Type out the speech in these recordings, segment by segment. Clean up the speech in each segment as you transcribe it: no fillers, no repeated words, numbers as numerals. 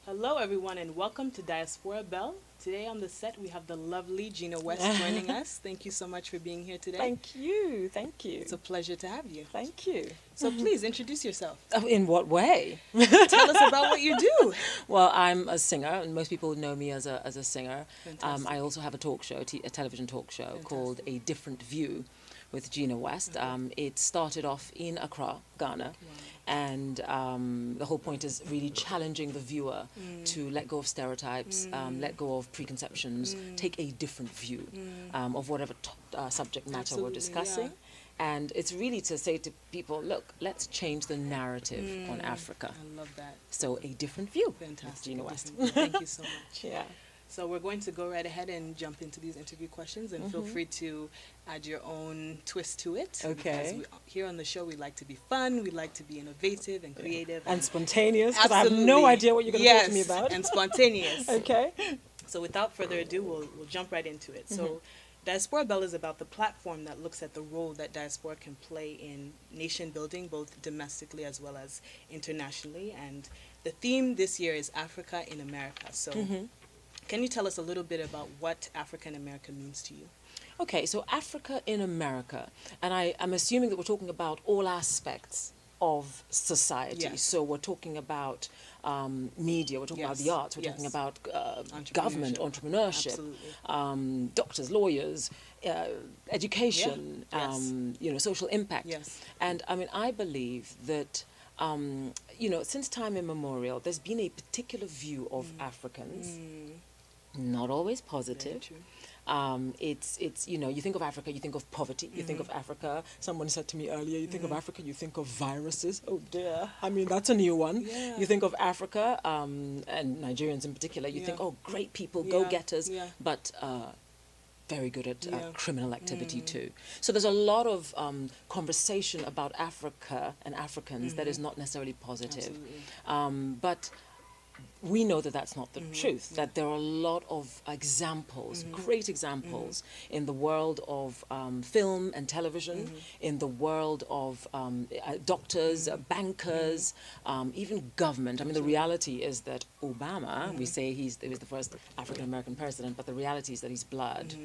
Hello, everyone, and welcome to Diaspora Bell. Today on the set, we have the lovely Gena West joining us. Thank you so much for being here today. Thank you. Thank you. It's a pleasure to have you. Thank you. So please introduce yourself. In what way? Tell us about what you do. Well, I'm a singer, and most people know me as a singer. Fantastic. I also have a talk show, a television talk show called A Different View with Gena West. It started off in Accra, Ghana. And the whole point is really challenging the viewer to let go of stereotypes, let go of preconceptions, take a different view of whatever subject matter we're discussing. Yeah. And it's really to say to people, look, let's change the narrative on Africa. I love that. So a different view with Fantastic. Gena West. Thank you so much. Yeah. So we're going to go right ahead and jump into these interview questions, and feel free to add your own twist to it. Okay. Because here on the show, we like to be fun, we like to be innovative and creative. And spontaneous, because I have no Absolutely. idea what you're going to talk to me about. And spontaneous. Okay. So without further ado, we'll jump right into it. So Diaspora Bell is about the platform that looks at the role that diaspora can play in nation building, both domestically as well as internationally. And the theme this year is Africa in America. So can you tell us a little bit about what Africa in America means to you? Okay, so Africa in America, and I'm assuming that we're talking about all aspects of society. Yes. So we're talking about media, we're talking about Yes, the arts, we're yes. talking about Entrepreneurship. government, entrepreneurship, Absolutely. doctors, lawyers, education, Yes. social impact. Yes. And I mean, I believe that, since time immemorial, there's been a particular view of Africans, not always Very positive. true. It's you think of Africa, you think of poverty, you think of Africa. Someone said to me earlier, you think of Africa, you think of viruses. Oh dear, I mean that's a new one. Yeah. You think of Africa, and Nigerians in particular, you think, oh, great people, go-getters, Yeah. but very good at Yeah. criminal activity too. So there's a lot of conversation about Africa and Africans that is not necessarily positive. Absolutely. But we know that that's not the truth, that there are a lot of examples, great examples in the world of film and television, in the world of doctors, bankers, even government. I mean, the reality is that Obama, we say he was the first African-American president, but the reality is that his blood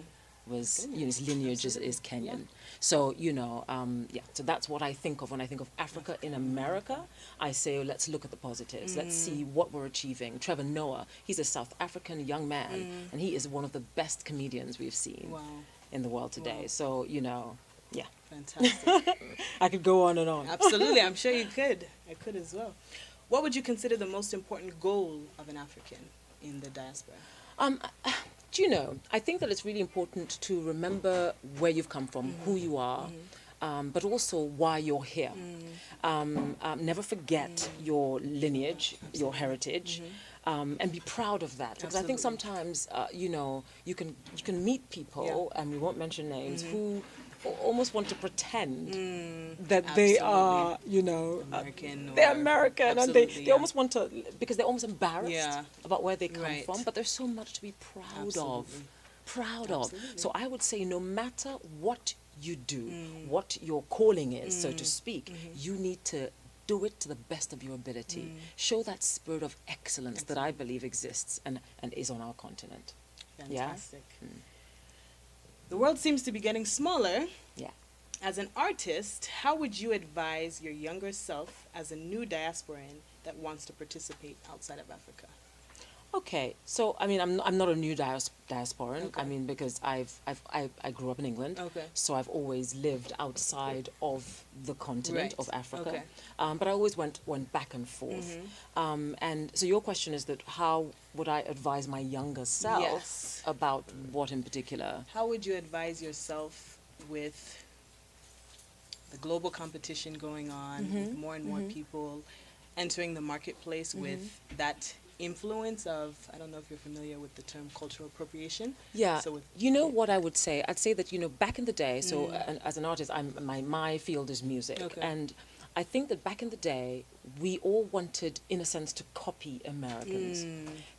was, his lineage is Kenyan. So, so that's what I think of when I think of Africa in America. I say, let's look at the positives. Let's see what we're achieving. Trevor Noah, he's a South African young man, and he is one of the best comedians we've seen Wow. in the world today. Wow. So, yeah, Fantastic. I could go on and on. Absolutely. I'm sure you could. I could as well. What would you consider the most important goal of an African in the diaspora? I think that it's really important to remember where you've come from, who you are, but also why you're here. Never forget your lineage, your heritage, and be proud of that. Because I think sometimes, you can meet people, and we won't mention names, who almost want to pretend that they are, American. they're or- American, and Absolutely, they yeah. almost want to, because they're almost embarrassed Yeah. about where they come Right. from, but there's so much to be proud of. Absolutely. Proud of. Absolutely. So I would say no matter what you do, what your calling is, so to speak, you need to do it to the best of your ability. Show that spirit of excellence that I believe exists and is on our continent. Fantastic. The world seems to be getting smaller. Yeah. As an artist, how would you advise your younger self as a new diasporan that wants to participate outside of Africa? Okay, so I mean, I'm not a new diasporan. Okay. I mean, because I grew up in England, Okay. so I've always lived outside of the continent Right. of Africa. Okay. But I always went back and forth. And so your question is that how would I advise my younger self Yes. about what in particular? How would you advise yourself with the global competition going on, with more and more people entering the marketplace with that influence of, I don't know if you're familiar with the term cultural appropriation. Yeah, So with, what I would say? I'd say that, back in the day, so as an artist, my field is music. Okay. And I think that back in the day, we all wanted, in a sense, to copy Americans,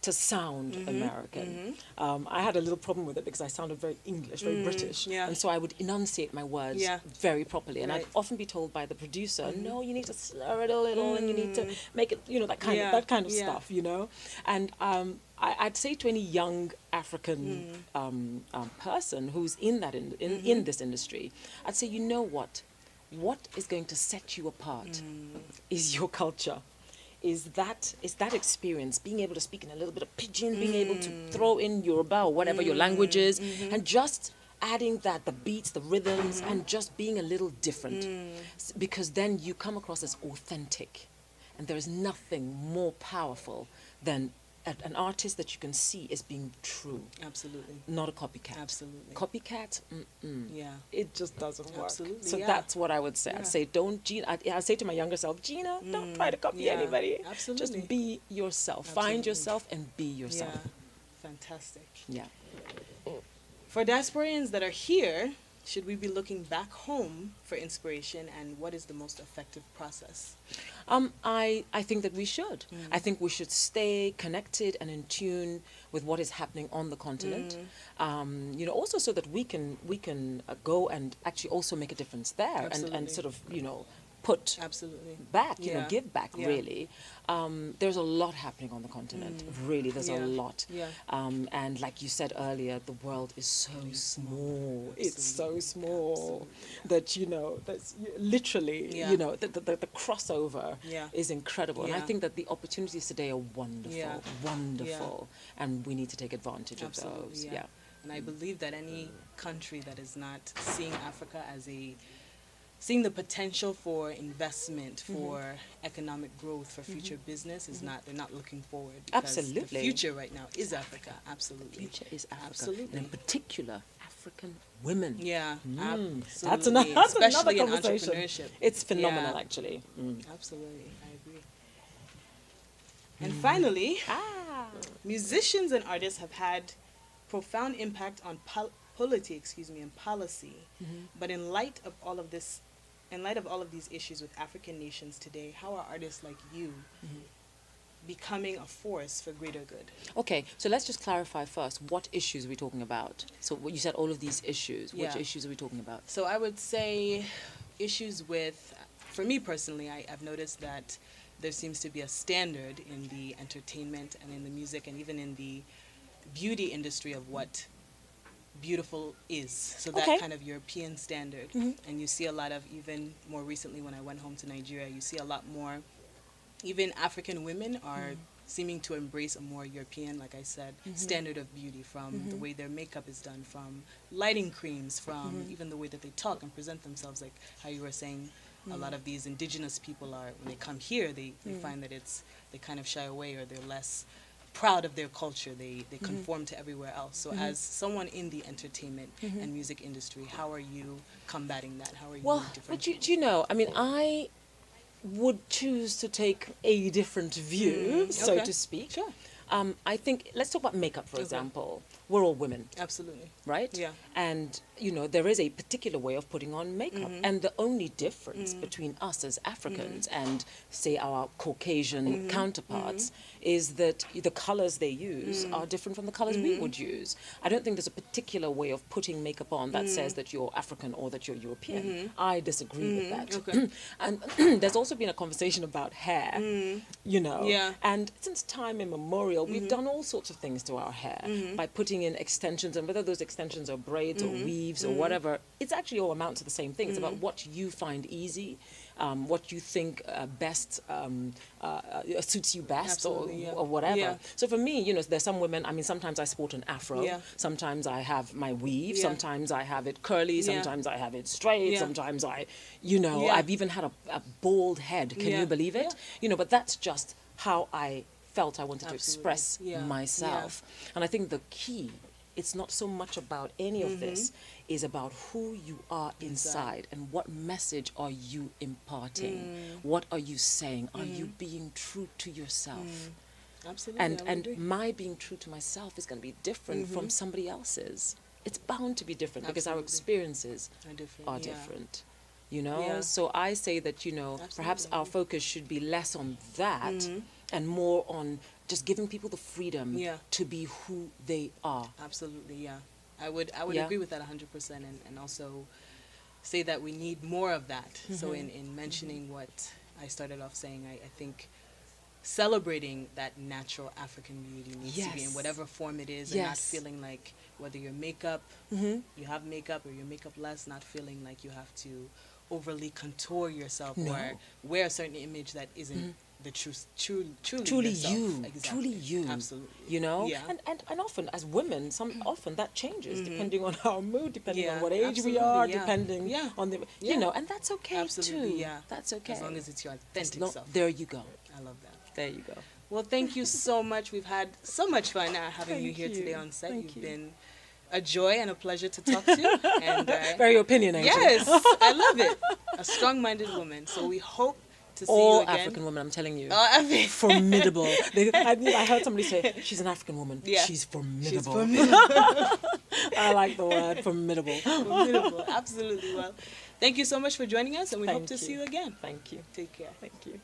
to sound American. I had a little problem with it because I sounded very English, very British. Yeah. And so I would enunciate my words Yeah. very properly. And Right. I'd often be told by the producer, no, you need to slur it a little and you need to make it, that kind of Yeah. stuff, And I'd say to any young African person who's in that in this industry, I'd say, you know what? What is going to set you apart is your culture. Is that experience, being able to speak in a little bit of pidgin, being able to throw in Yoruba or whatever your language is, and just adding that, the beats, the rhythms, and just being a little different. Because then you come across as authentic. And there is nothing more powerful than an artist that you can see as being true. Absolutely. Not a copycat. Absolutely. Copycat, Yeah. it just doesn't work. Absolutely, So yeah. that's what I would say. Yeah. I'd say, I'd say to my younger self, Gena, don't try to copy anybody. Absolutely. Just be yourself. Absolutely. Find yourself and be yourself. Yeah. Fantastic. Yeah. For diasporians that are here, should we be looking back home for inspiration, and what is the most effective process? I think that we should. I think we should stay connected and in tune with what is happening on the continent. Also so that we can go and actually also make a difference there and sort of put Absolutely. back, Yeah. give back, Yeah. really. There's a lot happening on the continent, really, there's a lot. Yeah. And like you said earlier, the world is so small. It's so small that, that's literally, Yeah. The crossover Yeah. is incredible. And I Yeah. think that the opportunities today are wonderful, Yeah. wonderful. And we need to take advantage of Absolutely, those. yeah. And I believe that any country that is not seeing Africa as seeing the potential for investment, for economic growth, for future business they're not looking forward. Because Absolutely. the future right now is Africa. Absolutely. Future is Africa. Absolutely. And in particular, African women. Yeah. Absolutely. That's another Especially in conversation. entrepreneurship. It's phenomenal, Yeah. actually. Absolutely. I agree. And finally, musicians and artists have had profound impact on polity, and policy. But in light of all of these issues with African nations today, how are artists like you becoming a force for greater good? Okay, so let's just clarify first, what issues are we talking about? So what you said, all of these issues. Which Yeah. issues are we talking about? So I would say issues with, for me personally, I've noticed that there seems to be a standard in the entertainment and in the music and even in the beauty industry of what beautiful is. So that Okay. kind of European standard. And you see a lot of, even more recently when I went home to Nigeria, you see a lot more, even African women are seeming to embrace a more European, like I said, standard of beauty, from the way their makeup is done, from lighting creams, from even the way that they talk and present themselves, like how you were saying. A lot of these indigenous people are, when they come here, they find that they kind of shy away, or they're less proud of their culture. They conform to everywhere else. So as someone in the entertainment and music industry, how are you combating that? How are you Well, but do you know, I mean, I would choose to take a different view, so Okay. to speak. Sure. I think, let's talk about makeup, for Okay. example. We're all women, Absolutely. right? Yeah. And, there is a particular way of putting on makeup. And the only difference between us as Africans and, say, our Caucasian counterparts is that the colors they use are different from the colors we would use. I don't think there's a particular way of putting makeup on that says that you're African or that you're European. I disagree with that. Okay. And there's also been a conversation about hair, Yeah. And since time immemorial, we've done all sorts of things to our hair by putting in extensions, and whether those extensions are braids or weaves or whatever, it's actually all amounts to the same thing. It's about what you find easy, what you think best suits you best, Absolutely, yeah. or whatever. Yeah. So for me, there's some women, I mean, sometimes I sport an afro, Yeah. sometimes I have my weave, Yeah. sometimes I have it curly, Yeah. sometimes I have it straight, Yeah. sometimes Yeah. I've even had a bald head. Can Yeah. you believe it? But that's just how I felt I wanted to Absolutely. express Yeah. myself. And I think the key, it's not so much about any of this, is about who you are inside and what message are you imparting? What are you saying? Are you being true to yourself? Absolutely. I would And agree. my being true to myself is going to be different from somebody else's. It's bound to be different because our Absolutely. experiences Are different. are yeah. different. you know? Yeah. So I say that, you know, perhaps our focus should be less on that and more on just giving people the freedom to be who they are. Absolutely, yeah. I would Yeah. agree with that 100%, and also say that we need more of that. So in mentioning what I started off saying, I think celebrating that natural African beauty needs to be in whatever form it is, and not feeling like whether your makeup, you have makeup or your makeup less, not feeling like you have to overly contour yourself or wear a certain image that isn't the truly yourself. you, Exactly. truly you, Absolutely. you know. Yeah. And often as women, often that changes depending on our mood, depending on what age we absolutely, are, depending on the you know, and that's okay Absolutely, too. yeah. That's okay As long as it's your authentic self. There you go. I love that. There you go. Well, thank you so much. We've had so much fun having you here today on set. Thank You've you. been a joy and a pleasure to talk to. And Very opinionated. yes, I love it. A strong-minded woman. So we hope to see All you again. African women, I'm telling you. Oh, I mean, Formidable. I heard somebody say, she's an African woman. Yeah. She's formidable. she's formidable. I like the word formidable. Formidable. Absolutely. Well, thank you so much for joining us, and we hope Thank to you. see you again. Thank you. Take care. Thank you.